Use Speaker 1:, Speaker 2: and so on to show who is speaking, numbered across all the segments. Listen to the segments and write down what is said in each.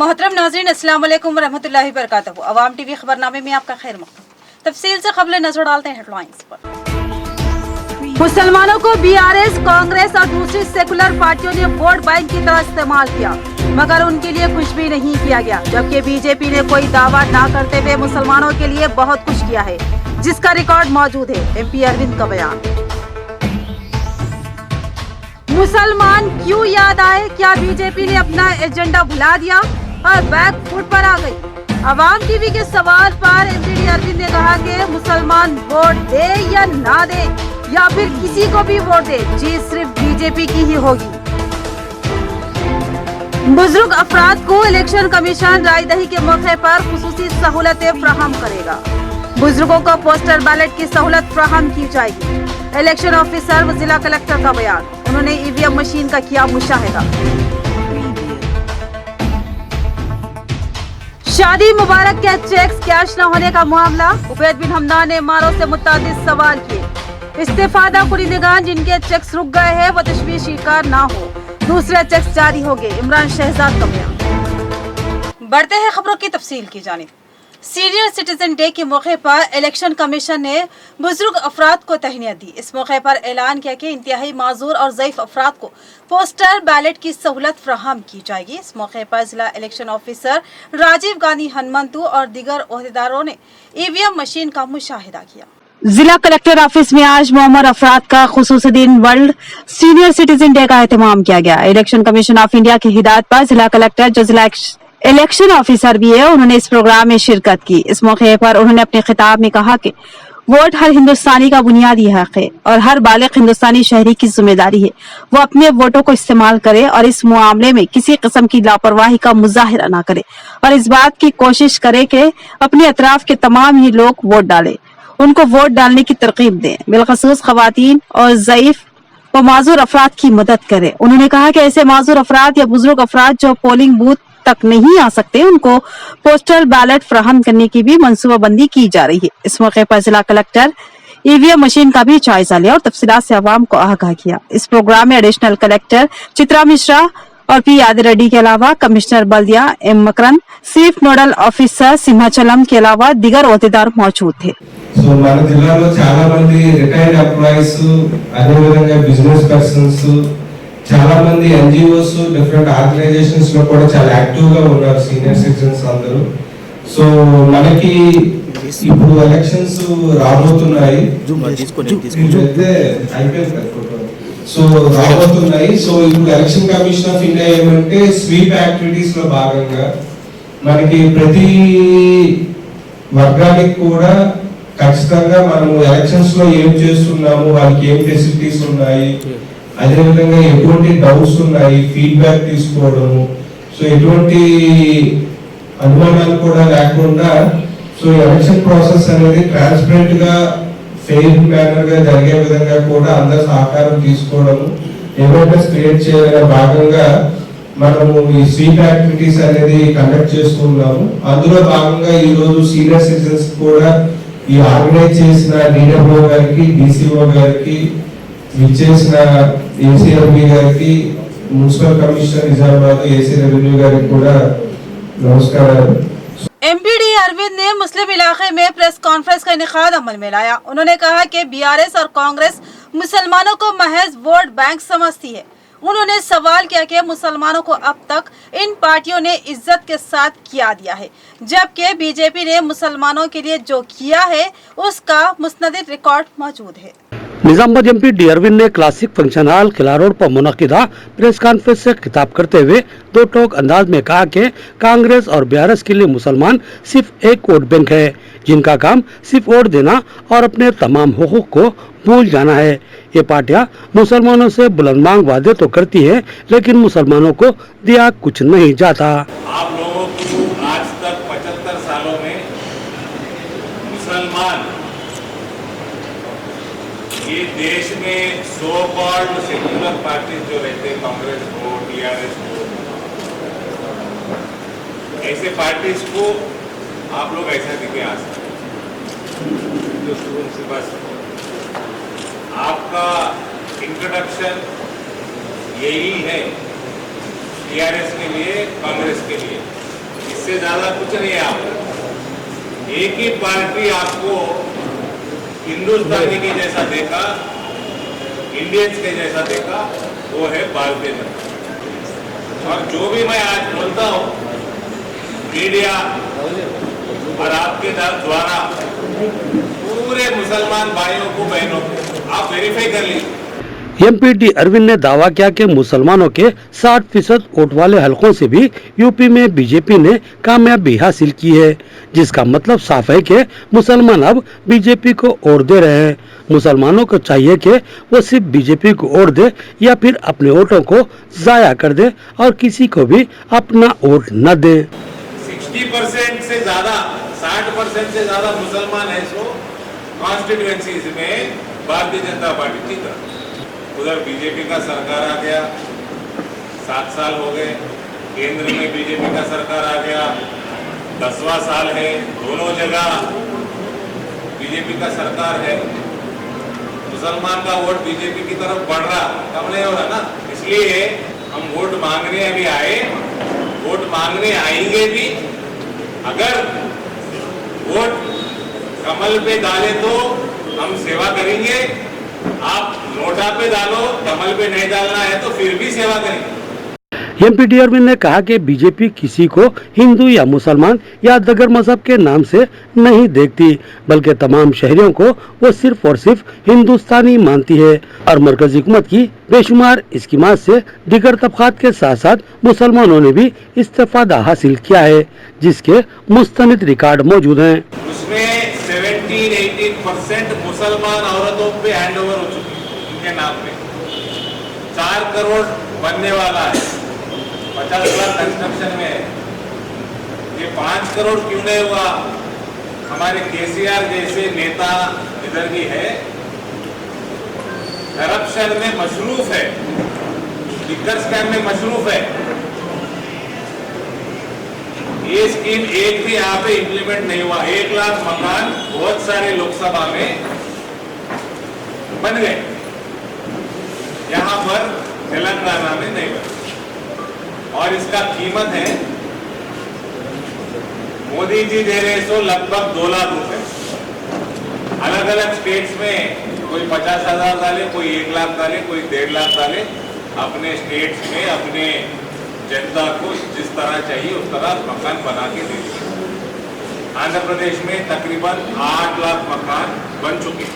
Speaker 1: मोहतरम नाज़रीन, अस्सलाम वालेकुम वरहमतुल्लाहि वबरकातुहू। अवाम टीवी खबरनामे में आपका खैर मक़दम। तफसील से खबरें नजर डालते हैं हेडलाइंस पर। मुसलमानों को बीआरएस, कांग्रेस और दूसरी सेकुलर पार्टियों ने वोट बैंक की तरह इस्तेमाल किया, मगर उनके लिए कुछ भी नहीं किया गया। जबकि बीजेपी ने कोई दावा न करते हुए मुसलमानों के लिए बहुत कुछ किया है, जिसका रिकॉर्ड मौजूद है। MP अरविंद का बयान। मुसलमान क्यों याद आए? क्या बीजेपी ने अपना एजेंडा भुला दिया और बैक फुट पर आ गई? अवाम टीवी के सवाल पर MP अरविंद ने कहा कि मुसलमान वोट दे या ना दे या फिर किसी को भी वोट दे, जीत सिर्फ बीजेपी की ही होगी। बुजुर्ग अफराद को इलेक्शन कमीशन रायदही के मौके पर खुसूसी सहूलतें फराहम करेगा। बुजुर्गों को पोस्टल बैलेट की सहूलत फराहम की जाएगी। इलेक्शन ऑफिसर व जिला कलेक्टर का बयान। उन्होंने EVM मशीन का किया मुशाहिदा। शादी मुबारक के चेक्स कैश न होने का मामला। उबैद बिन हमदान ने मारो से मुतादिद सवाल किए। इस्तेफादा कुरिंदगान जिनके चेक्स रुक गए हैं वो तशवीश शिकार ना हो, दूसरे चेक्स जारी होंगे। इमरान शहजाद का बयान। बढ़ते हैं खबरों की तफसील की जानिब। सीनियर सिटीजन डे के मौके पर इलेक्शन कमीशन ने बुजुर्ग अफराद को तहनीत दी। इस मौके पर ऐलान किया कि इंतहाई माजूर और ज़ईफ अफराद को पोस्टल बैलेट की सहूलत फराहम की जाएगी। इस मौके पर जिला इलेक्शन ऑफिसर राजीव गांधी हनुमंतु और दीगर ओहदेदारों ने EVM मशीन का मुशाहिदा किया। जिला कलेक्टर ऑफिस में आज मोहम्मद अफराद का खुसूसी दिन वर्ल्ड सीनियर सिटीजन डे का एहतमाम किया गया। इलेक्शन कमीशन ऑफ इंडिया की हिदायत पर जिला कलेक्टर, जो जिला इलेक्शन ऑफिसर भी है, उन्होंने इस प्रोग्राम में शिरकत की। इस मौके पर उन्होंने अपने खिताब में कहा कि वोट हर हिंदुस्तानी का बुनियादी हक है और हर बालिग हिंदुस्तानी शहरी की जिम्मेदारी है वो अपने वोटों को इस्तेमाल करे और इस मामले में किसी किस्म की लापरवाही का मुजाहिरा न करे और इस बात की कोशिश करे कि अपने अतराफ के तमाम ही लोग वोट डालें, उनको वोट डालने की तरकीब दें, बिलखसूस खवातीन और ज़ईफ व माजूर अफराद की मदद करें। उन्होंने कहा कि ऐसे माजूर अफराद या बुजुर्ग अफराद जो पोलिंग बूथ तक नहीं आ सकते, उनको पोस्टल बैलेट फराहम करने की भी मंसूबाबंदी की जा रही है। इस मौके पर जिला कलेक्टर EVM मशीन का भी जायजा लिया और तफसीलात से आवाम को आगाह किया। इस प्रोग्राम में एडिशनल कलेक्टर चित्रा मिश्रा और P यादव रेड्डी के अलावा कमिश्नर बल्दिया M Makran, chief nodal officer Simhachalam के अलावा दीगर ओहदेदार मौजूद थे।
Speaker 2: మన జిల్లాలో చాలా మంది రిటైర్డ్ ఎంప్లాయీస్, అదే విధంగా బిజినెస్ పర్సన్స్, చాలా మంది NGOs, డిఫరెంట్ ఆర్గనైజేషన్స్ లో కూడా చాలా యాక్టివ్ గా ఉన్నారు సీనియర్ సిటిజన్స్ అందరూ. సో మనకి ఇప్పుడు ఎలక్షన్స్ రాబోతున్నాయి. సో రాబోతున్నాయి. సో ఇప్పుడు ఎలక్షన్ కమిషన్ ఆఫ్ ఇండియా ఏమంటే స్వీప్ యాక్టివిటీస్ లో భాగంగా మనకి ప్రతి వర్గానికి కూడా ఖచ్చితంగా మనము ఎలక్షన్స్ లో ఏం చేస్తున్నాము, వాళ్ళకి ఏం ఫెసిలిటీస్ ఉన్నాయి, అదేవిధంగా ఎటువంటి డౌట్స్ ఉన్నాయి, ఫీడ్బ్యాక్ తీసుకోవడము. సో ఎటువంటి అనుమానాలు కూడా లేకుండా సో ఎలక్షన్ ప్రాసెస్ అనేది ట్రాన్స్పరెంట్ గా ఫెయిర్ మేనర్ గా జరిగే విధంగా కూడా అందరి సహకారం తీసుకోవడము, అవేర్నెస్ క్రియేట్ చేయాలనే భాగంగా మనము ఈ స్వీప్ యాక్టివిటీస్ అనేది కండక్ట్ చేస్తున్నాము. అందులో భాగంగా ఈ రోజు సీనియర్ సిటిజన్స్ కూడా ఈ ఆర్గనైజ్ చేసిన DWO గారికి, DCO గారికి, విచ్చేసిన ACRB గారికి, municipal commissioner Nizamabad AC revenue గారికి కూడా నమస్కారాలు।
Speaker 1: MPD अरविंद ने मुस्लिम इलाके में प्रेस कॉन्फ्रेंस का इनेकाद अमल में लाया। उन्होंने कहा कि BRS और कांग्रेस मुसलमानों को महज वोट बैंक समझती है। उन्होंने सवाल किया कि मुसलमानों को अब तक इन पार्टियों ने इज्जत के साथ किया दिया है, जबकि बीजेपी ने मुसलमानों के लिए जो किया है उसका मुस्तनद रिकॉर्ड मौजूद है।
Speaker 3: निजामाबाद MP D अरविंद ने क्लासिक फंक्शन हॉल किला रोड पर मुनक्किदा प्रेस कॉन्फ्रेंस से खिताब करते हुए दो टोक अंदाज में कहा कि कांग्रेस और BRS के लिए मुसलमान सिर्फ एक वोट बैंक है, जिनका काम सिर्फ वोट देना और अपने तमाम हुकूक को भूल जाना है। ये पार्टियां मुसलमानों से बुलंदमांग वादे तो करती है, लेकिन मुसलमानों को दिया कुछ नहीं जाता।
Speaker 4: आप लोगों को आज तक 75 सालों में मुसलमान ये देश में सो कॉल्ड सेक्युलर पार्टी जो रहते हैं, कांग्रेस को, BRS को, ऐसे पार्टीज को आप लोग ऐसा दिखे आ सकते तो बस आपका इंट्रोडक्शन यही है टीआरएस के लिए, कांग्रेस के लिए। इससे ज्यादा कुछ नहीं है। आप एक ही पार्टी आपको हिंदुस्तानी के जैसा देखा, इंडियंस के जैसा देखा, वो है भारतीय जनता। और जो भी मैं आज बोलता हूँ मीडिया और आपके द्वारा पूरे मुसलमान भाइयों को, बहनों को आप वेरीफाई कर लीजिए।
Speaker 3: एमपी अरविंद ने दावा किया कि मुसलमानों के 60% वोट वाले हलकों से भी यूपी में बीजेपी ने कामयाबी हासिल की है, जिसका मतलब साफ है कि मुसलमान अब बीजेपी को वोट दे रहे हैं। मुसलमानों को चाहिए कि वो सिर्फ बीजेपी को वोट दे या फिर अपने वोटों को जाया कर दे और किसी को भी अपना वोट न दे।
Speaker 4: 60% से ज्यादा, 60% से ज्यादा मुसलमान है सो कॉन्स्टिट्यूएंसीज में भारतीय जनता पार्टी जीत रहा। उधर बीजेपी का सरकार आ गया, 7 साल हो गए, केंद्र में बीजेपी का सरकार आ गया, 10वां साल है, दोनों जगह बीजेपी का सरकार है। मुसलमान का वोट बीजेपी की तरफ बढ़ रहा, कम नहीं हो रहा ना। इसलिए हम वोट मांगने अभी आए, वोट मांगने आएंगे भी। अगर वोट कमल पे डाले तो हम सेवा करेंगे, आप नोटा पे डालो, कमल पे नहीं डालना है तो फिर भी सेवा करेंगे।
Speaker 3: एमपी अरविंद ने कहा कि बीजेपी किसी को हिंदू या मुसलमान या दगर मजहब के नाम से नहीं देखती, बल्कि तमाम शहरियों को वो सिर्फ और सिर्फ हिंदुस्तानी मानती है। और मरकजी हुकूमत की बेशुमार स्कीमात से दिगर तबकात के साथ साथ मुसलमानों ने भी इस्तेफादा हासिल किया है, जिसके मुस्तनिद रिकॉर्ड मौजूद हैं।
Speaker 4: उसमें 17-18% मुसलमान औरतों पे हैंड ओवर हो चुकी है, उनके नाम पे 4 करोड़ बनने वाला है, 50 लाख कंस्ट्रक्शन में है। ये 5 करोड़ क्यों नहीं हुआ? हमारे केसीआर जैसे नेता इधर भी है, करप्शन में मशरूफ है, लिकर स्कैम में मशरूफ है। ये स्कीम एक भी यहाँ पे इम्प्लीमेंट नहीं हुआ। 1 लाख मकान बहुत सारे लोकसभा में बन गए, यहाँ पर तेलंगाना में नहीं बने। और इसका कीमत है, मोदी जी दे रहे सो लगभग 2 लाख रुपए। अलग अलग स्टेट्स में कोई 50,000 डाले, कोई 1 लाख डाले, कोई 1.5 लाख डाले। अपने स्टेट्स में अपने जनता को जिस तरह चाहिए उस तरह मकान बना के दे दिए। आंध्र प्रदेश में तकरीबन 8 लाख मकान बन चुके।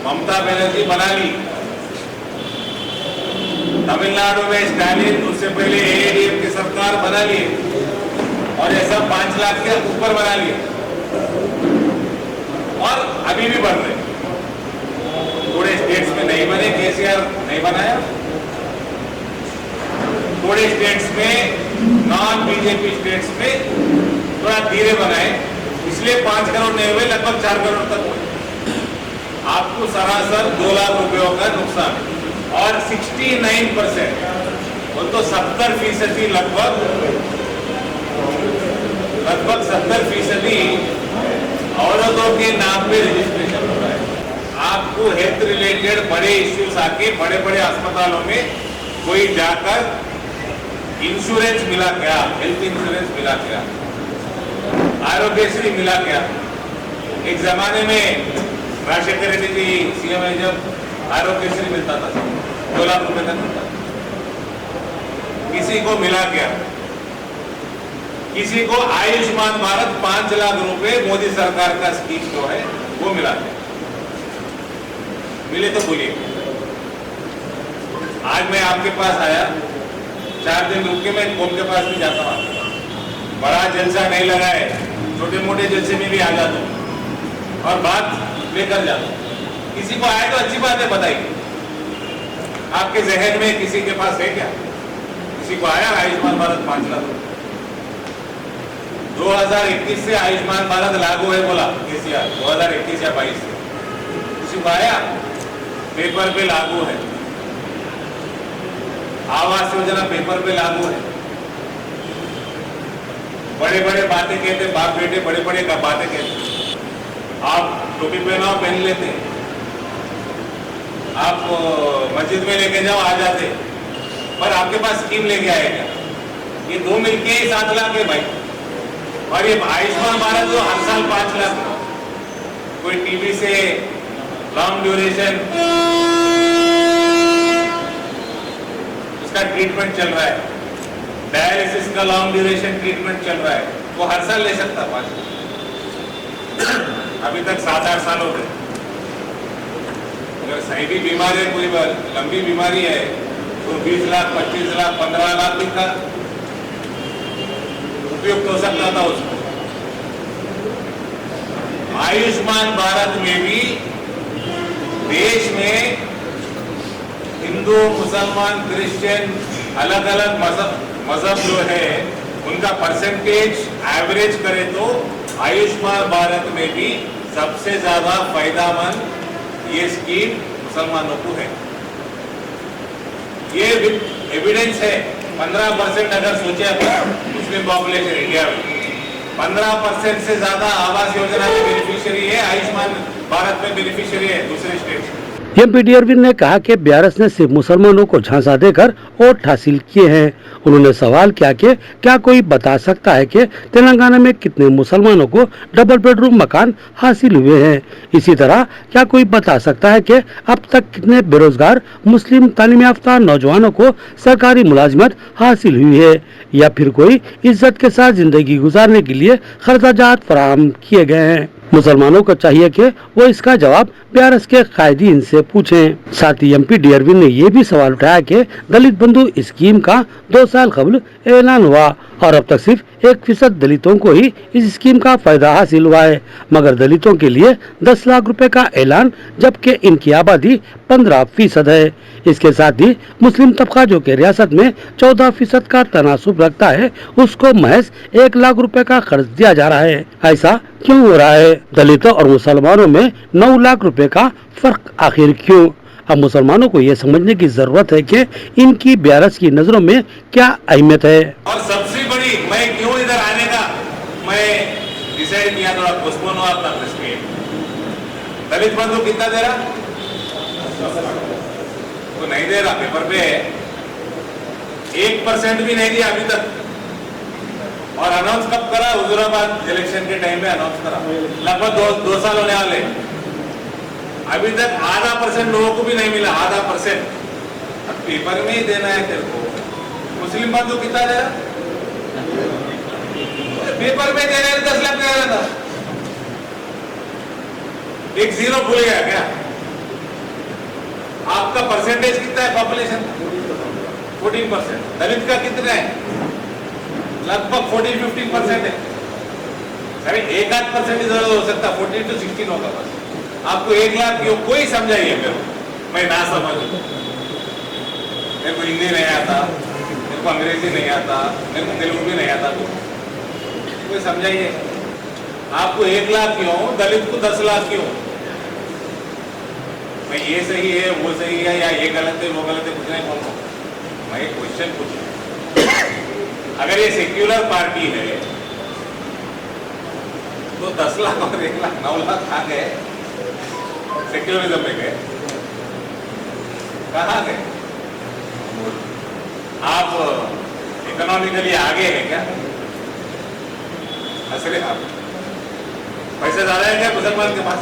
Speaker 4: ममता बनर्जी बना ली। तमिलनाडु में स्टालिन, उससे पहले एआईडीएम की सरकार बना लिए, और ऐसा 5 लाख के ऊपर बना लिए, और अभी भी बन रहे। थोड़े स्टेट्स में नहीं बने, केसीआर नहीं बनाया। थोड़े स्टेट्स में, नॉन बीजेपी स्टेट्स में थोड़ा धीरे बनाए, इसलिए 5 करोड़ नहीं हुए, लगभग 4 करोड़ तक हुए। आपको सरासर 2 लाख रुपयों का नुकसान। और 69%, वो तो 70% लगभग 70% औरतों के नाम पे रजिस्ट्रेशन हो रहा है। आपको हेल्थ रिलेटेड बड़े इश्यूज आके बड़े बड़े अस्पतालों में कोई जाकर इंश्योरेंस मिला क्या, हेल्थ इंश्योरेंस मिला क्या, आरोग्यश्री मिला क्या? एक जमाने में राजशेखर रेड्डी जी सीएम है, जब आरोग्यश्री मिलता था 2 लाख रुपए तक मिलता, किसी को मिला क्या? किसी को आयुष्मान भारत 5 लाख रुपए मोदी सरकार का स्कीम जो है वो मिला क्या? मिले तो बोलिए। आज मैं आपके पास आया, 4 दिन रुक के मैं कौन के पास भी जाता हूँ। बड़ा जलसा नहीं लगा है, छोटे मोटे जलसे में भी आ जाता हूँ और बात लेकर जाता हूँ। किसी को आए तो अच्छी बात है, बताइए। आपके जहन में किसी के पास है क्या? किसी को आया आयुष्मान भारत 5 लाख रुपए? 2021 से आयुष्मान भारत लागू है बोला केसीआर, 2021 या 22 से किसी को आया? पेपर पे लागू है। आवास योजना पेपर पे लागू है। बड़े बड़े बातें कहते, बाप बेटे बड़े बड़े बातें कहते। आप टोपी पहनाओ, पहन लेते। आप मस्जिद में लेके जाओ, आ जाते। पर आपके पास स्कीम लेके आए क्या? ये दो मिलके 7 लाख है भाई। और ये आयुष्मान भारत जो हर साल 5 लाख, कोई टीबी से लॉन्ग ड्यूरेशन उसका ट्रीटमेंट चल रहा है, डायलिसिस का लॉन्ग ड्यूरेशन ट्रीटमेंट चल रहा है, वो हर साल ले सकता 5 लाख। अभी तक 7-8 साल हो गए। अगर सही भी बीमारी है, कोई लंबी बीमारी है, तो 20 लाख, 25 लाख, 15 लाख भी का उपयुक्त हो सकता था उसको। आयुष्मान भारत में भी देश में हिंदू, मुसलमान, क्रिश्चियन, अलग अलग मजहब जो है उनका परसेंटेज एवरेज करें तो आयुष्मान भारत में भी सबसे ज्यादा फायदेमंद ये स्कीम मुसलमानों को है। ये एविडेंस है। 15% अगर सोचे अपन मुस्लिम पॉपुलेशन इंडिया में, 15% से ज्यादा आवास योजना के बेनिफिशियरी है, आयुष्मान भारत में बेनिफिशियरी है दूसरे स्टेट।
Speaker 3: एमपी अरविंद ने कहा कि बीआरएस ने सिर्फ मुसलमानों को झांसा देकर वोट हासिल किए हैं। उन्होंने सवाल किया कि क्या कोई बता सकता है कि तेलंगाना में कितने मुसलमानों को डबल बेडरूम मकान हासिल हुए हैं। इसी तरह क्या कोई बता सकता है कि अब तक कितने बेरोजगार मुस्लिम तालीम याफ्ता नौजवानों को सरकारी मुलाजिमत हासिल हुई है, या फिर कोई इज्जत के साथ जिंदगी गुजारने के लिए खर्चाजात फराहम किए गए हैं। मुसलमानों को चाहिए कि वो इसका जवाब बीआरएस के कायदीन से पूछें। साथ ही एमपी अरविंद ने ये भी सवाल उठाया कि दलित बंधु स्कीम का 2 साल कबल ऐलान हुआ और अब तक सिर्फ 1% दलितों को ही इस स्कीम का फायदा हासिल हुआ है, मगर दलितों के लिए 10 लाख रुपए का ऐलान, जबकि इनकी आबादी 15% है। इसके साथ ही मुस्लिम तबका जो कि रियासत में 14% का तनासुब रखता है, उसको महज 1 लाख रुपए का खर्च दिया जा रहा है। ऐसा क्यों हो रहा है? दलितों और मुसलमानों में 9 लाख रुपए का फर्क आखिर क्यों? अब मुसलमानों को ये समझने की जरूरत है कि इनकी बीआरएस की नजरों में क्या अहमियत है।
Speaker 4: और सबसे बड़ी, मैं क्यों इधर आने का मैं डिसाइड किया, थोड़ा पोस्टपोन हुआ अपना प्रेस मीट। दलित बंधु कितना दे रहा? तो नहीं दे रहा, पेपर पे है। 1% भी नहीं दिया अभी तक। और अनाउंस कब करा? हुजूराबाद इलेक्शन के टाइम में अनाउंस करा, लगभग 2 साल होने वाले। अभी तक 0.5% लोगों को भी नहीं मिला, 0.5%। अब पेपर में ही देना है तेरे को। मुस्लिम बंधु कितना दे रहा? पेपर में दे रहे 10 लाख दे रहा था। एक 0 भूल गया क्या? आपका परसेंटेज कितना है पॉपुलेशन? 14%। दलित का कितना है? लगभग 14-15% है। अरे 1-8% जरूर हो सकता, 14 to 16 होगा बस। आपको 1 लाख क्यों? कोई समझाइए मेरे को, मैं ना समझ। मेरे को हिंदी नहीं आता, मेरे को अंग्रेजी नहीं आता, मेरे को तेलुगु भी नहीं आता, कोई समझाइए। आपको 1 लाख क्यों? दलित को 10 लाख क्यों? मैं ये सही है, वो सही है, या ये गलत है, वो गलत है, कुछ नहीं बोल रहा। मैं एक क्वेश्चन पूछूं, अगर ये सेक्युलर पार्टी है तो 10 लाख और 1 लाख 9 लाख कहाँ गए? सेक्युलरिज्म में गए? कहाँ गए? आप इकोनॉमिकली आगे हैं क्या? असली आप पैसे ज्यादा है क्या मुसलमान के पास?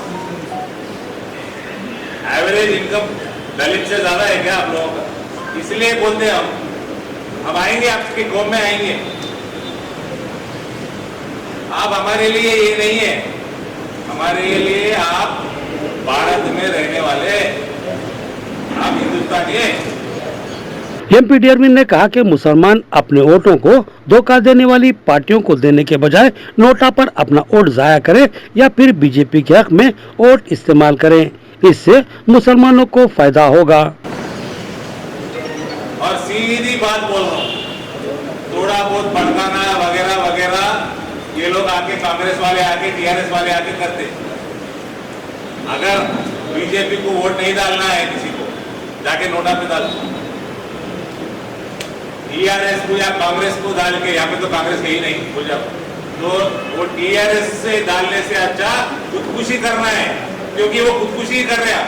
Speaker 4: एवरेज इनकम दलित से ज्यादा है क्या आप लोगों का? इसलिए बोलते हैं हम आएंगे, आपकी कौम में आएंगे। आप हमारे लिए ये नहीं है, हमारे लिए आप भारत में रहने वाले, आप हिंदुस्तानी हैं।
Speaker 3: एमपी अरविंद ने कहा कि मुसलमान अपने वोटों को धोखा देने वाली पार्टियों को देने के बजाय नोटा पर अपना वोट जाया करें या फिर बीजेपी के हक में वोट इस्तेमाल करें। इससे मुसलमानों को फायदा होगा।
Speaker 4: और सीधी बात बोल रहा हूँ, थोड़ा बहुत भड़काना वगैरह वगैरह ये लोग आके, कांग्रेस वाले आके, टीआरएस वाले आके करते। अगर बीजेपी को वोट नहीं डालना है किसी को, जाके नोटा पे डाल। टीआरएस को या कांग्रेस को डाल के, यहाँ पे तो कांग्रेस है ही नहीं, भूल जाओ, तो वो टीआरएस से डालने से अच्छा खुदकुशी करना है, क्योंकि वो खुदकुशी ही कर रहे हैं।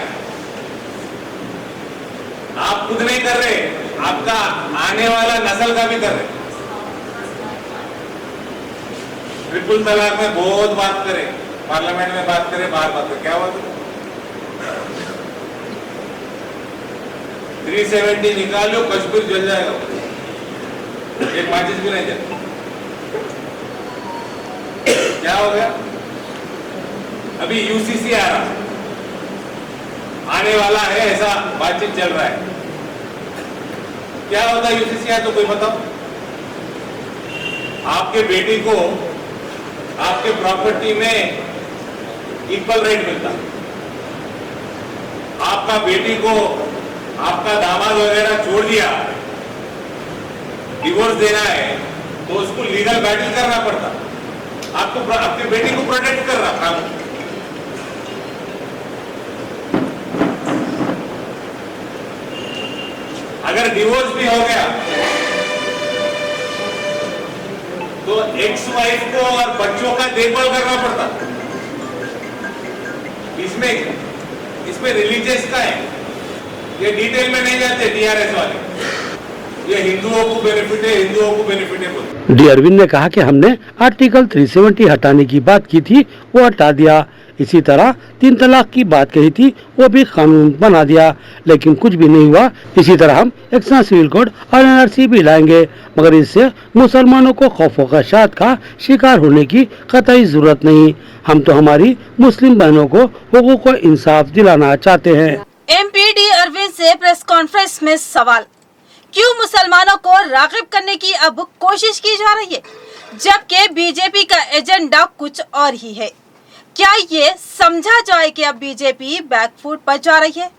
Speaker 4: आप खुद नहीं कर रहे, आपका आने वाला नस्ल का भी कर रहे। ट्रिपल तलाक में बहुत बात करें, पार्लियामेंट में बात करें, बाहर बात करें, क्या हुआ? 370 निकाल लो, कश्मीर जल जाएगा, एक माचिस भी नहीं जल। क्या हो गया? अभी यूसीसी आ रहा, आने वाला है, ऐसा बातचीत चल रहा है। क्या होता है यूसीसी आए तो कोई बताओ? आपके बेटी को आपके प्रॉपर्टी में इक्वल राइट मिलता, आपका बेटी को आपका दामाद वगैरह छोड़ दिया, डिवोर्स देना है तो उसको लीगल बैटल करना पड़ता, आपको आपके बेटी को प्रोटेक्ट कर रहा कानून। अगर डिवोर्स भी हो गया तो एक्स वाइफ को और बच्चों का देखभाल करना पड़ता। इसमें रिलीजियस का है, ये डिटेल में नहीं जाते टीआरएस वाले, ये हिंदुओं को बेनिफिट है, हिंदुओं को बेनिफिट है बोलते।
Speaker 3: डी अरविंद ने कहा कि हमने आर्टिकल 370 हटाने की बात की थी, वो हटा दिया। इसी तरह 3 तलाक की बात कही थी, वो भी कानून बना दिया, लेकिन कुछ भी नहीं हुआ। इसी तरह हम एक्स्ट्रा सिविल कोड और एनआरसी भी लाएंगे, मगर इससे मुसलमानों को खौफ व खदशात का शिकार होने की कतई जरूरत नहीं। हम तो हमारी मुस्लिम बहनों को हुकूक व इंसाफ दिलाना चाहते हैं।
Speaker 1: एमपी डी अरविंद से प्रेस कॉन्फ्रेंस में सवाल, क्यों मुसलमानों को राग़िब करने की अब कोशिश की जा रही है, जबकि बीजेपी का एजेंडा कुछ और ही है? क्या ये समझा जाए कि अब बीजेपी बैकफुट पर जा रही है?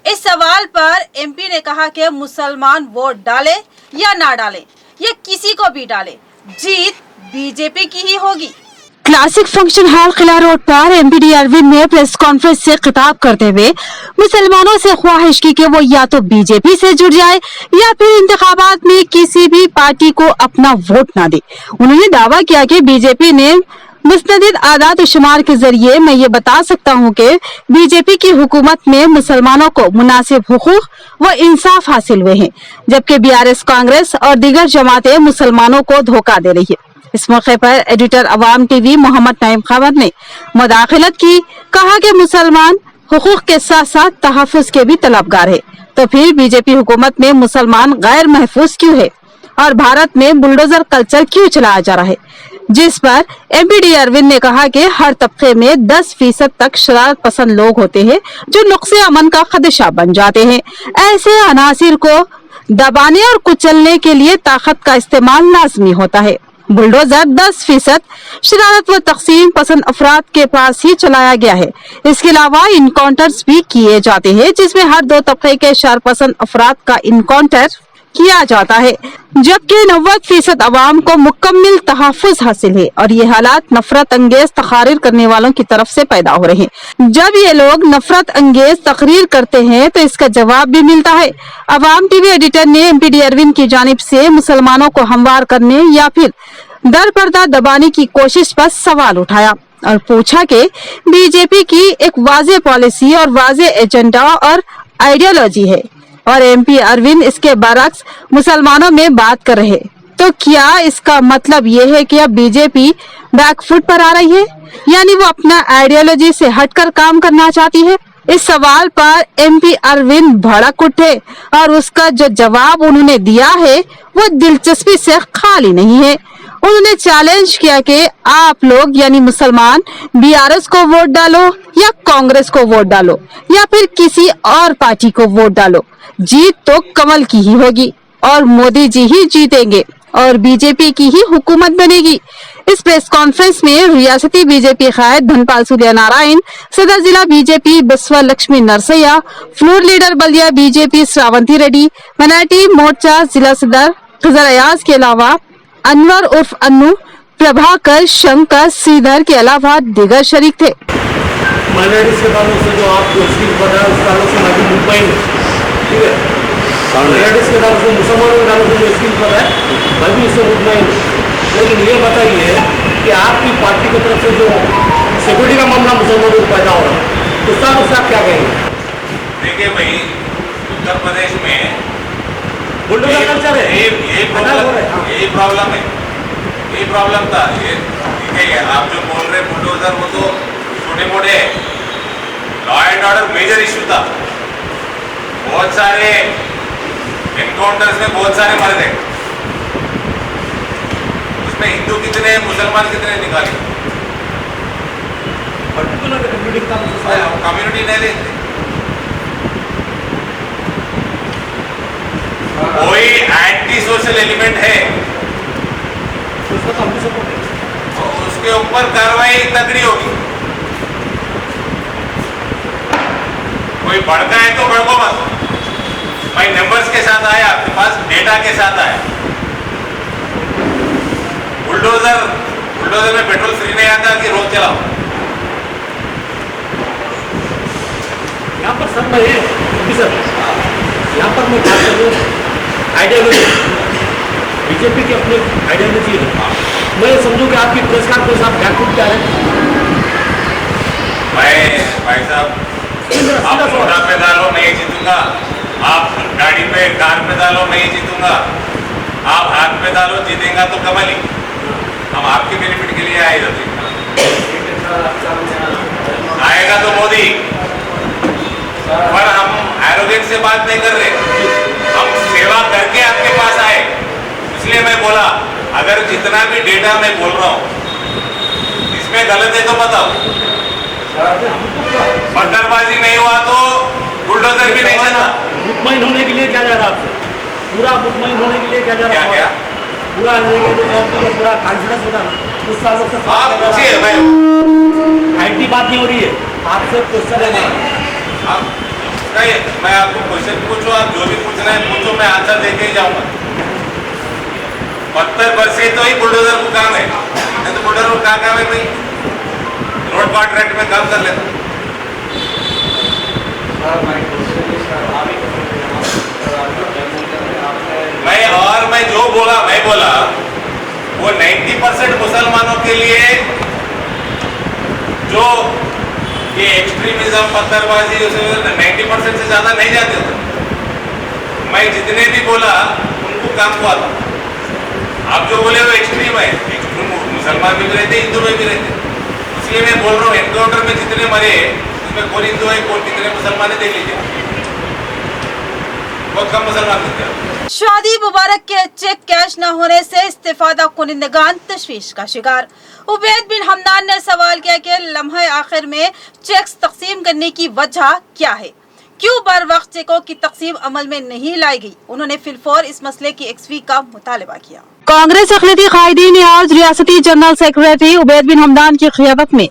Speaker 1: इस सवाल पर एमपी ने कहा कि मुसलमान वोट डाले या ना डाले या किसी को भी डाले, जीत बीजेपी की ही होगी। क्लासिक फंक्शन हॉल किला रोड पर एमपी डी अरविंद ने प्रेस कॉन्फ्रेंस से खिताब करते हुए मुसलमानों से ख्वाहिश की कि वो या तो बीजेपी से जुड़ जाए या फिर इंतखाबात में किसी भी पार्टी को अपना वोट ना दे। उन्होंने दावा किया कि बीजेपी ने मुस्तनद आदात शुमार के जरिए मैं ये बता सकता हूँ कि बीजेपी की हुकूमत में मुसलमानों को मुनासिब हुकूक व इंसाफ हासिल हुए हैं, जबकि बीआरएस, कांग्रेस और दीगर जमातें मुसलमानों को धोखा दे रही है। इस मौके पर एडिटर अवाम टीवी मोहम्मद नईम खबर ने मुदाखलत की, कहा कि मुसलमान हुकूक के साथ साथ तहफ़्फ़ुज़ के भी तलबगार है, तो फिर बीजेपी हुकूमत में मुसलमान गैर महफूज क्यों है और भारत में बुलडोजर कल्चर क्यों चलाया जा रहा है? जिस पर एमपी डी अरविंद ने कहा कि हर तबके में 10% तक शरारत पसंद लोग होते हैं जो नुक्से अमन का खदशा बन जाते हैं। ऐसे अनासिर को दबाने और कुचलने के लिए ताकत का इस्तेमाल लाजमी होता है। बुलडोजर 10% शरारत व तकसीम पसंद अफराद के पास ही चलाया गया है। इसके अलावा इनकाउंटर्स भी किए जाते हैं, जिसमें हर 2 तबके के शरारतपसंद अफराद का इनकाउंटर किया जाता है, जबकि 90% अवाम को मुकम्मल तहफ़्फ़ुज़ हासिल है और ये हालात नफरत अंगेज तकरीर करने वालों की तरफ से पैदा हो रहे हैं। जब ये लोग नफरत अंगेज तकरीर करते हैं तो इसका जवाब भी मिलता है। अवाम टीवी एडिटर ने एमपी डी अरविंद की जानिब से मुसलमानों को हमवार करने या फिर दर पर्दा दबाने की कोशिश पर सवाल उठाया और पूछा कि बीजेपी की एक वाज़ेह पॉलिसी और वाज़ेह एजेंडा और आइडियोलॉजी है और एमपी अरविंद इसके बरक्स मुसलमानों में बात कर रहे, तो क्या इसका मतलब ये है कि अब बीजेपी बैकफुट पर आ रही है, यानी वो अपना आइडियोलॉजी से हटकर काम करना चाहती है? इस सवाल पर एमपी अरविंद भड़क उठे और उसका जो जवाब उन्होंने दिया है वो दिलचस्पी से खाली नहीं है। उन्होंने चैलेंज किया कि आप लोग यानी मुसलमान बीआरएस को वोट डालो या कांग्रेस को वोट डालो या फिर किसी और पार्टी को वोट डालो, जीत तो कमल की ही होगी और मोदी जी ही जीतेंगे और बीजेपी की ही हुकूमत बनेगी। इस प्रेस कॉन्फ्रेंस में रियासती बीजेपी कायद धनपाल सूर्य नारायण, सदर जिला बीजेपी बसवा लक्ष्मी नरसैया, फ्लोर लीडर बल्दिया बीजेपी श्रावंती रेड्डी, माइनॉरिटी मोर्चा जिला सदर खजर अयाज के अलावा अनवर उर्फ अन्नू, प्रभाकर, शंकर, श्रीधर के अलावा दीगर शरीक थे।
Speaker 5: माइनॉरिटीज के ताल्लुक से जो आपको स्कीम पता है उस ताल्लुक से मैं भी मुंबई, ठीक है, माइनॉरिटीज के ताल्लुक से मुसलमानों के ताल्लुक से जो स्कीम पता है मैं भी इससे मुतमईन हूँ। लेकिन ये बताइए कि आपकी पार्टी की तरफ से जो सिक्योरिटी का मामला मुसलमानों को पैदा हो रहा है उसका आप क्या कहेंगे?
Speaker 4: देखिए भाई, उत्तर प्रदेश में
Speaker 5: बुलडोजर कल्चर है,
Speaker 4: यही प्रॉब्लम था। ये ठीक है, ये आप जो बोल रहे बुलडोजर वो तो छोटे मोटे है, law and order major issue था। बहुत सारे एनकाउंटर्स में बहुत सारे मर गए, उसमें हिंदू कितने मुसलमान कितने निकाले,
Speaker 5: पर्टिकुलर कम्युनिटी का
Speaker 4: कम्युनिटी नहीं देखते। कोई एंटी सोशल एलिमेंट है
Speaker 5: उसका तो हम भी सपोर्ट है,
Speaker 4: तो उसके ऊपर कार्रवाई तगड़ी होगी। कोई भड़का है तो भड़को मत, भाई नंबर्स के साथ आया, आपके पास डेटा के साथ आया। बुलडोजर में पेट्रोल फ्री नहीं आता कि रोज चलाओ।
Speaker 5: यहाँ पर सर मैं सर यहाँ पर मैं बात करूँ आइडियोलॉजी, बीजेपी की अपनी आइडियोलॉजी है। मैं समझूँ कि आपकी प्रेस कॉन्फ्रेंस आप बैकफुट क्या है।
Speaker 4: भाई साहब, आप मोटा पे डालो नहीं जीतूंगा, आप गाड़ी पे कार पे डालो नहीं जीतूंगा, आप हाथ पे डालो जीतेगा तो कमल ही। हम आपके बेनिफिट के लिए आए थे, आएगा तो मोदी, पर हम एरोगेंट से बात नहीं कर रहे, हम सेवा करके आपके पास आए। इसलिए मैं बोला अगर जितना भी डेटा मैं बोल रहा हूँ इसमें गलत है तो बताओ। पत्थरबाजी नहीं हुआ तो बुलडोजर भी नहीं चला।
Speaker 5: मुतमईन होने के लिए क्या जा रहा है आपसे, पूरा मुतमईन होने के लिए क्या जा रहा है,
Speaker 4: क्या
Speaker 5: पूरा पूरा कॉन्फिडेंस होता है कुछ सालों से।
Speaker 4: आप पूछिए, मैं
Speaker 5: आईटी बात नहीं हो रही है, आपसे क्वेश्चन है ना।
Speaker 4: आप नहीं, मैं आपको क्वेश्चन पूछूं, आप जो भी पूछना है पूछो, मैं आंसर देके ही जाऊंगा। 72% तो ही बुलडोजर को काम है, नहीं तो बुलडोजर को क्या काम है भाई, रोड कॉन्ट्रैक्ट में काम कर लेता। मैं जो बोला वो 90% मुसलमानों के लिए जो ये एक्सट्रीमिज्म पत्थरबाजी 90% से ज्यादा नहीं जाते होते। मैं जितने भी बोला उनको काम को आता। आप जो बोले वो एक्सट्रीम है, मुसलमान भी रहते हिंदू में भी रहते, इसलिए मैं बोल रहा हूँ एनकाउंटर में जितने मरे उसमें कौन हिंदू है कौन कितने मुसलमान है देख लीजिए, बहुत कम मुसलमान थे।
Speaker 1: शादी मुबारक के चेक कैश न होने से इस्तेफादा कुनिंदगान तशवीश का शिकार। उबैद बिन हमदान ने सवाल किया कि लम्हे आखिर में चेक्स तकसीम करने की वजह क्या है, क्यों बर वक्त चेकों की तकसीम अमल में नहीं लाई गई। उन्होंने फिलफौर इस मसले की एक्सवी का मुतालबा किया। कांग्रेस अखिलती कायदीन ने आज रियासती जनरल सेक्रेटरी उबैद बिन हमदान की क़ियादत में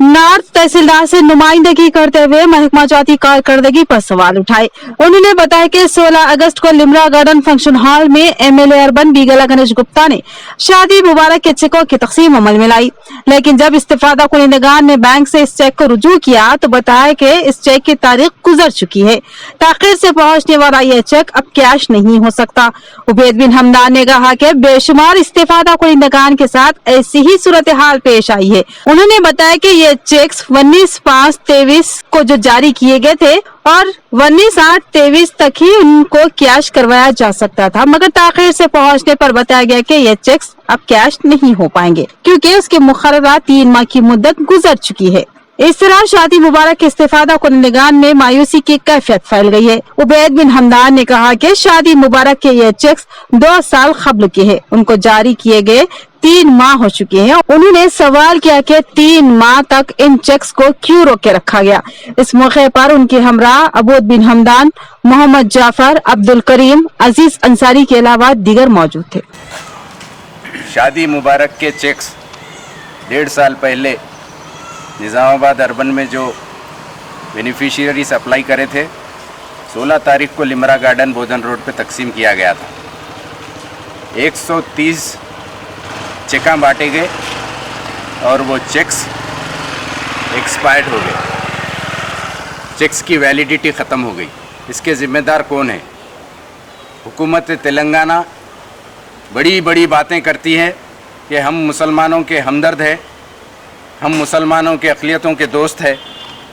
Speaker 1: नॉर्थ तहसीलदार से नुमाइंदगी करते हुए महकमा जाती कारकर्दगी पर सवाल उठाए। उन्होंने बताया कि 16 अगस्त को लिमरा गार्डन फंक्शन हॉल में एमएलए अर्बन बीगला गणेश गुप्ता ने शादी मुबारक के चेकों की तकसीम अमल में लाई, लेकिन जब इस्तेफादा कुनिंदगान ने बैंक से इस चेक को रुजू किया तो बताया कि इस चेक की तारीख गुजर चुकी है, ताखिर से पहुंचने वाला यह चेक अब कैश नहीं हो सकता। उबैद बिन हमदान ने कहा कि बेशुमार इस्तेफादा कुनिंदगान के साथ ऐसी ही सूरत हाल पेश आई है। उन्होंने बताया कि ये चेक्स 19/5/23 को जो जारी किए गए थे और 19/8/23 तक ही उनको कैश करवाया जा सकता था, मगर ताखिर से पहुंचने पर बताया गया कि ये चेक्स अब कैश नहीं हो पाएंगे क्योंकि उसके मुकर्ररा 3 माह की मुद्दत गुजर चुकी है। इस तरह शादी मुबारक के इस्तेफादा कुनिंदगान में मायूसी की कैफियत फैल गई है। उबैद बिन हमदान ने कहा कि शादी मुबारक के ये चेक्स 2 साल कब्ल के हैं, उनको जारी किए गए 3 माह हो चुके हैं। उन्होंने सवाल किया कि 3 माह तक इन चेक्स को क्यों रोक के रखा गया। इस मौके पर उनके हमरा अबूद बिन हमदान, मोहम्मद जाफर, अब्दुल करीम, अजीज अंसारी के अलावा दीगर मौजूद थे।
Speaker 6: शादी मुबारक के चेक्स 1.5 साल पहले निज़ामाबाद अर्बन में जो बेनिफिशियरीज अप्लाई करे थे 16 तारीख को लिमरा गार्डन बोधन रोड पे तकसीम किया गया था। 130 चेका बांटे गए और वो चेक्स एक्सपायर्ड हो गए, चेक्स की वैलिडिटी ख़त्म हो गई। इसके ज़िम्मेदार कौन है? हुकूमत तेलंगाना बड़ी बड़ी बातें करती है कि हम मुसलमानों के हमदर्द है, हम मुसलमानों के अक़लियतों के दोस्त है।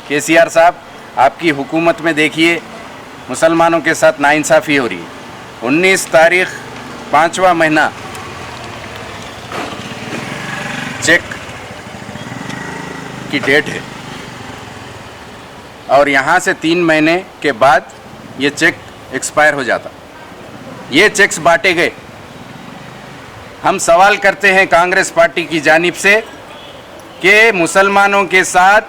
Speaker 6: केसीआर साहब, आपकी हुकूमत में देखिए मुसलमानों के साथ नाइंसाफ़ी हो रही है। 19 तारीख 5वां महीना चेक की डेट है और यहाँ से 3 महीने के बाद ये चेक एक्सपायर हो जाता। ये चेक्स बांटे गए। हम सवाल करते हैं कांग्रेस पार्टी की जानिब से कि मुसलमानों के साथ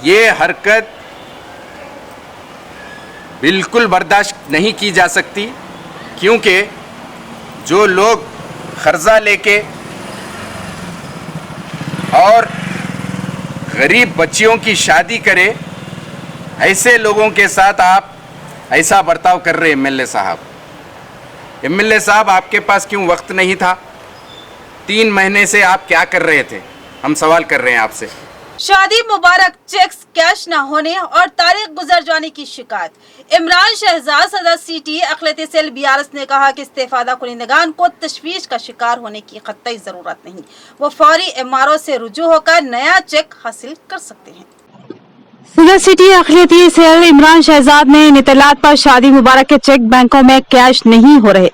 Speaker 6: ये हरकत बिल्कुल बर्दाश्त नहीं की जा सकती, क्योंकि जो लोग कर्जा लेके और गरीब बच्चियों की शादी करे, ऐसे लोगों के साथ आप ऐसा बर्ताव कर रहे हैं। एमएलए साहब, आपके पास क्यों वक्त नहीं था? 3 महीने से आप क्या कर रहे थे? हम सवाल कर रहे हैं आपसे।
Speaker 1: शादी मुबारक चेक्स कैश न होने और तारीख गुजर जाने की शिकायत। इमरान शहजाद सदर सीटी अखिलती सेल बीआरएस ने कहा कि इस्तीफादा कुनिंदगान को तशवीश का शिकार होने की कतई जरूरत नहीं, वो फौरी एमआरओ से रुजू होकर नया चेक हासिल कर सकते हैं। सदर सिटी अखिलती सेल इमरान शहजाद ने इन इत्तलात पर शादी मुबारक के चेक बैंकों में कैश नहीं हो रहे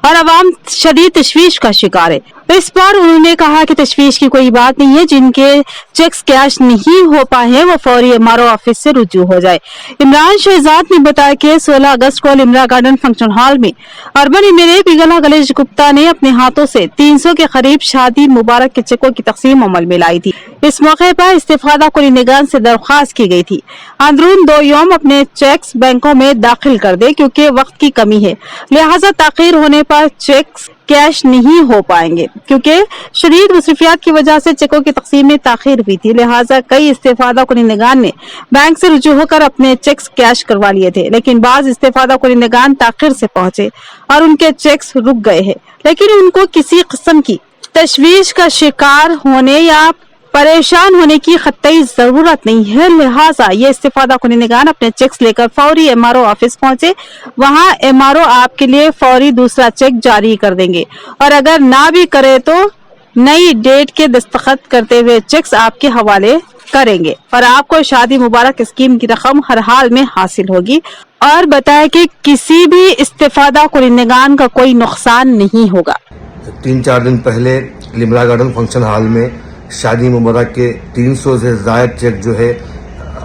Speaker 1: और अवाम शदीद तशवीश का शिकार है। इस पर उन्होंने कहा कि तशवीश की कोई बात नहीं है, जिनके चेक्स कैश नहीं हो पाए हैं वो फौरी एमआरओ ऑफिस से रुजू हो जाए। इमरान शहजाद ने बताया कि 16 अगस्त को लिम्रा गार्डन फंक्शन हॉल में अर्बन एमएलए बिगला गलेश गुप्ता ने अपने हाथों से 300 के करीब शादी मुबारक के चेकों की तकसीम अमल में लाई थी। इस मौके पर इस्तीफादा कुनिंदगान से दरख्वास्त की गई थी अंदरून 2 यौम अपने चेक्स बैंकों में दाखिल कर दे, क्योंकि वक्त की कमी है, लिहाजा ताखीर होने पर चेक्स कैश नहीं हो पाएंगे। क्योंकि शदीद मसरूफियात की वजह से चेकों की तकसीम में ताखीर हुई थी, लिहाजा कई इस्तीफादा कुनिंदगान ने बैंक से रुजू होकर अपने चेक्स कैश करवा लिए थे, लेकिन बाज इस्तीफादा कुनिंदगान ताखीर से पहुंचे और उनके चेक्स रुक गए हैं। लेकिन उनको किसी किस्म की तशवीश का शिकार होने या परेशान होने की कतई जरूरत नहीं है, लिहाजा ये इस्तीफादा कुनिंदगान अपने चेक्स लेकर फौरी एमआरओ ऑफिस पहुंचे। वहां एमआरओ आपके लिए फौरी दूसरा चेक जारी कर देंगे और अगर ना भी करे तो नई डेट के दस्तखत करते हुए चेक्स आपके हवाले करेंगे और आपको शादी मुबारक स्कीम की रकम हर हाल में हासिल होगी। और बताया कि किसी भी इस्तीफादा कुनिंदगान का कोई नुकसान नहीं होगा।
Speaker 7: 3-4 दिन पहले लिम्रा गार्डन फंक्शन हॉल में शादी मुबारक के 300 से ज़ायद चेक जो है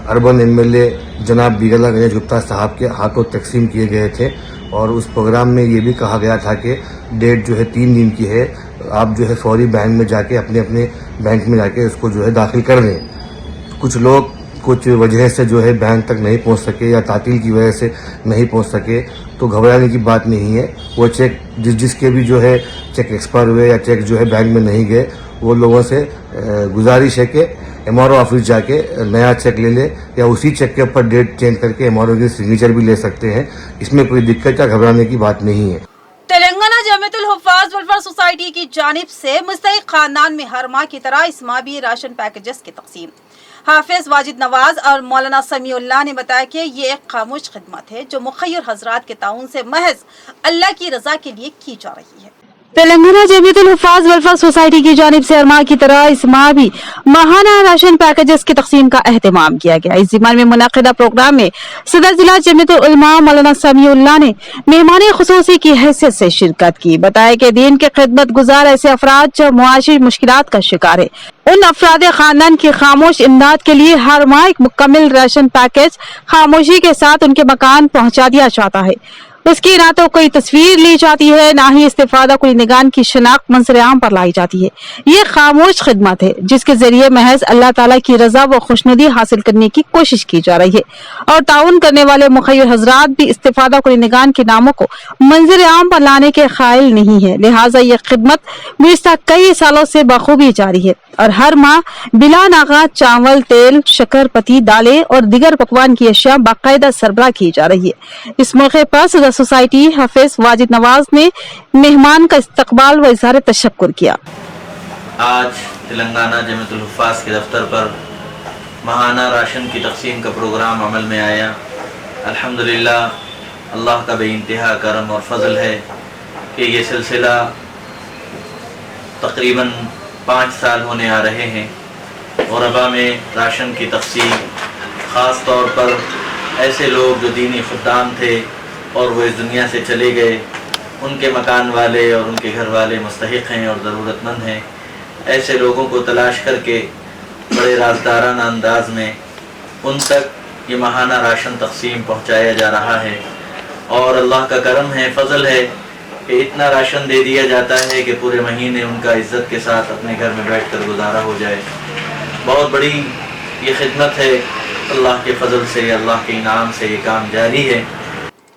Speaker 7: अर्बन एमएलए जनाब बिगला गणेश गुप्ता साहब के हाथों तकसीम किए गए थे और उस प्रोग्राम में ये भी कहा गया था कि डेट जो है 3 दिन की है, आप जो है फौरी बैंक में जाके अपने बैंक में जाके उसको जो है दाखिल कर दें। कुछ लोग कुछ वजह से जो है बैंक तक नहीं पहुंच सके या तातील की वजह से नहीं पहुंच सके, तो घबराने की बात नहीं है। वो चेक जिसके भी जो है चेक एक्सपायर हुए या चेक जो है बैंक में नहीं गए, वो लोगों से गुजारिश है कि एमआरओ ऑफिस जाके नया चेक ले ले या उसी चेक के ऊपर डेट चेंज करके एमआरओ की सिग्नेचर भी ले सकते हैं। इसमें कोई दिक्कत या घबराने की बात नहीं है।
Speaker 1: तेलंगाना जमीयतुल हुफ्फाज वेलफेयर सोसाइटी की जानिब से मुस्तहिक खानदान में हर माह की तरह इस माह भी राशन पैकेजेस की तकसीम। हाफिज वाजिद नवाज और मौलाना समीउल्लाह ने बताया कि ये एक खामोश खिदमत है जो मुखय्यर हजरात के ताउन से महज अल्लाह की रजा के लिए की जा रही है। तेलंगाना जमीयतुल हुफ्फाज वेलफेयर सोसाइटी की जानिब से हर माह की तरह इस माह भी माहाना राशन पैकेजेस की तकसीम का एहतमाम किया गया। इस जिम्मे में मुनाकिदा प्रोग्राम में सदर जिला जमीयतुल उलमा मौलाना समीउल्लाह ने मेहमान खुसूसी की हैसियत से शिरकत की। बताया कि दीन के खिदमत गुजार ऐसे अफराद जो मुआशी मुश्किलात का शिकार है, उन अफराद खानदान की खामोश इमदाद के लिए हर माह एक मुकम्मल राशन पैकेज खामोशी के साथ उनके मकान पहुँचा दिया जाता है। उसकी ना तो कोई तस्वीर ली जाती है, ना ही इस्तीफादा कुनिंदगान की शनाख्त मंजर आम पर लाई जाती है। ये खामोश खिदमत है जिसके जरिए महज अल्लाह ताला की रजा व खुशनुदी हासिल करने की कोशिश की जा रही है और ताउन करने वाले मुखय्यर हजरात भी इस्तीफादा कुनिंदगान के नामों को मंजर आम पर लाने के कायल नहीं है। लिहाजा ये खिदमत गुज़िश्ता कई सालों से बखूबी जारी है और हर माह बिला नागा चावल, तेल, शक्कर, पत्ती, दालें और दीगर पकवान की अशिया बाकायदा सरबराह की जा रही है। इस मौके पर सदर सोसाइटी हाफिज वाजिद नवाज ने मेहमान का इस्तकबाल व इज़हार तशक्कुर किया।
Speaker 8: आज तेलंगाना जमीयतुल हुफ्फाज के दफ्तर पर माहाना राशन की तकसीम का प्रोग्राम अमल में आया। अल्हम्दुलिल्लाह अल्लाह का बेइंतहा करम और फजल है कि ये सिलसिला तकरीबन 5 साल होने आ रहे हैं। गुरबा में राशन की तकसीम ख़ास तौर पर ऐसे लोग जो दीनी खुद्दाम थे और वो इस दुनिया से चले गए, उनके मकान वाले और उनके घर वाले मुस्तहिक हैं और ज़रूरतमंद हैं। ऐसे लोगों को तलाश करके बड़े राजदाराना अंदाज में उन तक ये माहाना राशन तकसीम पहुँचाया जा रहा है। और अल्लाह का करम है, फ़ज़ल है कि इतना राशन दे दिया जाता है कि पूरे महीने उनका इज़्ज़त के साथ अपने घर में बैठकर गुजारा हो जाए। बहुत बड़ी ये खिदमत है, अल्लाह के फजल से, अल्लाह के इनाम से ये काम जारी है।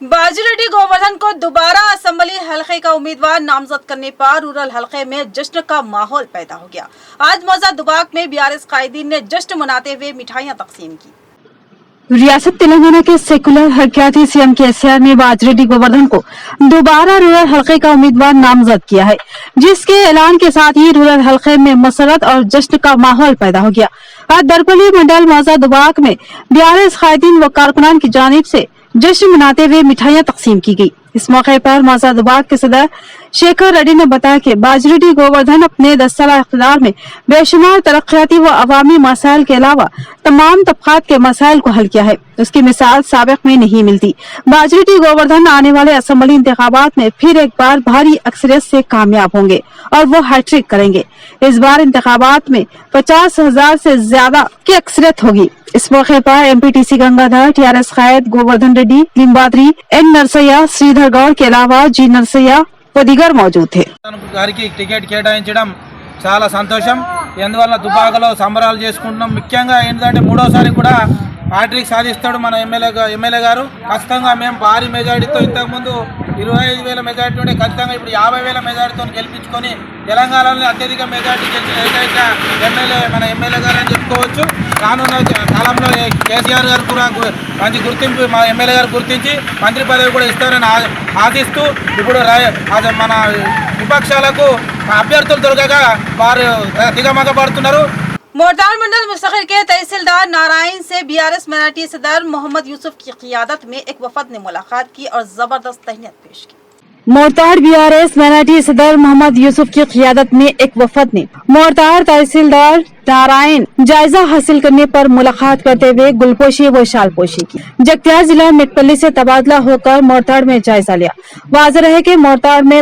Speaker 1: बाजूरेड्डी गोवर्धन को दोबारा असेंबली हलके का उम्मीदवार नामजद करने पर रूरल हलके में जश्न का माहौल पैदा हो गया। आज मौजा दुबाक में बीआरएस कायदीन ने जश्न मनाते हुए मिठाइयां तकसीम की। रियासत तेलंगाना के सेकुलर हरकयाती सीएम केसीआर ने बाजूरेड्डी गोवर्धन को दोबारा रूरल हलके का उम्मीदवार नामजद किया है, जिसके ऐलान के साथ ही रूरल हलके में मसरत और जश्न का माहौल पैदा हो गया। आज दरपली मंडल मौजा दुबाक में बीआरएस कायदीन व कारकुनान की जानिब से जश्न मनाते हुए मिठाइयां तकसीम की गई। इस मौके पर मौजा दुबाक के सदर शेखर रेड्डी ने बताया कि बाजूरेड्डी गोवर्धन अपने 10 साल इख्तियार में बेशुमार तरक्याती व अवामी मसाइल के अलावा तमाम तबकात के मसाइल को हल किया है। उसकी मिसाल साबिक में नहीं मिलती। बाजूरेड्डी गोवर्धन आने वाले असेंबली इंतखाबात में फिर एक बार भारी अक्सरियत से कामयाब होंगे और वो हैट्रिक करेंगे। इस बार इंतखाबात में 50,000 से ज्यादा की अक्सरियत होगी। इस मौके पर एमपीटीसी गंगाधर, टीआरएस कायद गोवर्धन रेड्डी, लिंबाद्री, एन नरसయ్య, श्रीधर गौड़ के अलावा जी नरसయ్య व दीगर मौजूद थे।
Speaker 9: గారికి టికెట్ కేటాయించడం చాలా సంతోషం। ఎందువల్ల దుబాకలో సంబరాలు చేసుకుంటున్నాం। ముఖ్యంగా ఏంటంటే మూడోసారి కూడా హ్యాట్రిక్ సాధిస్తాడు మన ఎమ్మెల్యే గారు। ఖచ్చితంగా మేము భారీ మెజారిటీతో ఇంతకుముందు 25,000 మెజారిటీ ఉంటే ఖచ్చితంగా ఇప్పుడు 50,000 మెజారిటీతో గెలిపించుకొని తెలంగాణలో అత్యధిక మెజారిటీ గెలిచిన ఏకైక ఎమ్మెల్యే మన ఎమ్మెల్యే గారు అని చెప్పుకోవచ్చు। రానున్న కాలంలో కేసీఆర్ గారు కూడా మంచి గుర్తింపు మా ఎమ్మెల్యే గారు గుర్తించి మంత్రి పదవి కూడా ఇస్తారని ఆశిస్తూ ఇప్పుడు మన విపక్షాలకు అభ్యర్థులు దొరకగా వారు దిగమగ పడుతున్నారు।
Speaker 1: मोरताड़ मंडल मुस्तकिल के तहसीलदार नारायण से बीआरएस मिनाटी सदर मोहम्मद यूसुफ की क़ियादत में एक वफद ने मुलाकात की और जबरदस्त तहनीत पेश की। मोरताड़ बीआरएस मिनाटी सदर मोहम्मद यूसुफ की क़ियादत में एक वफद ने मोरताड़ तहसीलदार नारायण जायजा हासिल करने पर मुलाकात करते हुए गुलपोशी व शालपोशी की। जगतियाल जिला मेटपल्ली से तबादला होकर मोरताड़ में जायजा लिया। वाज़ेह है कि मोरताड़ में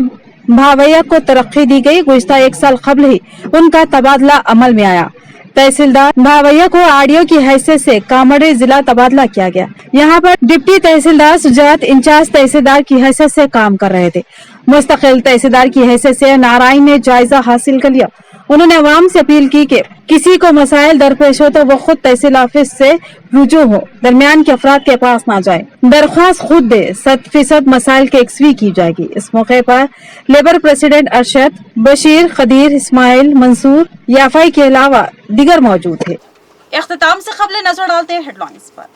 Speaker 1: भावैया को तरक्की दी गई। गुज़िश्ता 1 साल कबल ही उनका तबादला अमल में आया। तहसीलदार भावैया को आरडीओ की हैसियत से कामड़ी जिला तबादला किया गया। यहाँ पर डिप्टी तहसीलदार सुजात इंचार्ज तहसीलदार की हैसियत से काम कर रहे थे। मुस्तकिल तहसीलदार की हैसियत से नारायण ने जायजा हासिल कर लिया। उन्होंने अवाम से अपील की कि किसी को मसाइल दरपेश हो तो वो खुद तहसील ऑफिस से रुजू हो, दरमियान के अफराद के पास ना जाए, दरख्वास्त खुद दे। 100% मसाइल की यकसवी की जाएगी। इस मौके पर लेबर प्रेसिडेंट अरशद, बशीर, खदीर, इस्माइल, मंसूर, याफाई के अलावा दीगर मौजूद थे। इख्तिताम से खबरें नजर डालते हैं हेडलाइंस पर।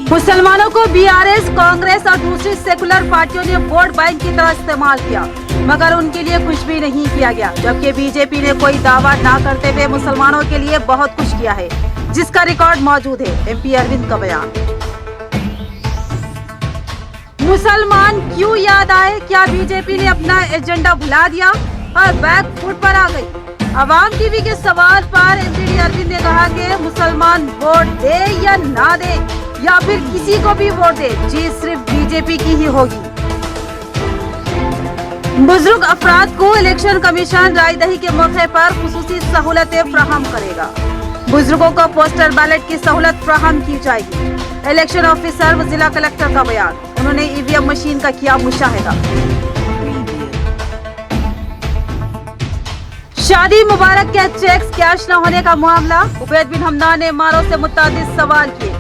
Speaker 1: मुसलमानों को बीआरएस, कांग्रेस और दूसरी सेकुलर पार्टियों ने वोट बैंक की तरह इस्तेमाल किया, मगर उनके लिए कुछ भी नहीं किया गया। जबकि बीजेपी ने कोई दावा न करते हुए मुसलमानों के लिए बहुत कुछ किया है, जिसका रिकॉर्ड मौजूद है। एमपी अरविंद का बयान। मुसलमान क्यों याद आए? क्या बीजेपी ने अपना एजेंडा भुला दिया और बैक फुट पर आ गई? अवाम टीवी के सवाल पर एमपी अरविंद ने कहा कि मुसलमान वोट दे या ना दे या फिर किसी को भी वोट दे, जीत सिर्फ बीजेपी की ही होगी। बुजुर्ग अफराद को इलेक्शन कमीशन रायदही के मौके पर खुसूसी सहूलतें फ्राहम करेगा। बुजुर्गों को पोस्टल बैलेट की सहूलत फ्राहम की जाएगी। इलेक्शन ऑफिसर व जिला कलेक्टर का बयान। उन्होंने ईवीएम मशीन का किया मुशाहिदा। शादी मुबारक के चेक्स कैश न होने का मामला। उबैद बिन हमदान ने मारो से मुतादिद सवाल किए।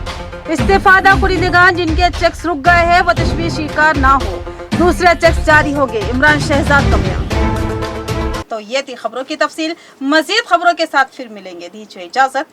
Speaker 1: इस्तेफादा कुरिंदगान जिनके चेक्स रुक गए हैं वो तशवीश शिकार ना हो, दूसरे चेक्स जारी हो गए। इमरान शहजाद का बयान। तो ये थी खबरों की तफसील। मजीद खबरों के साथ फिर मिलेंगे। दीजिए इजाजत।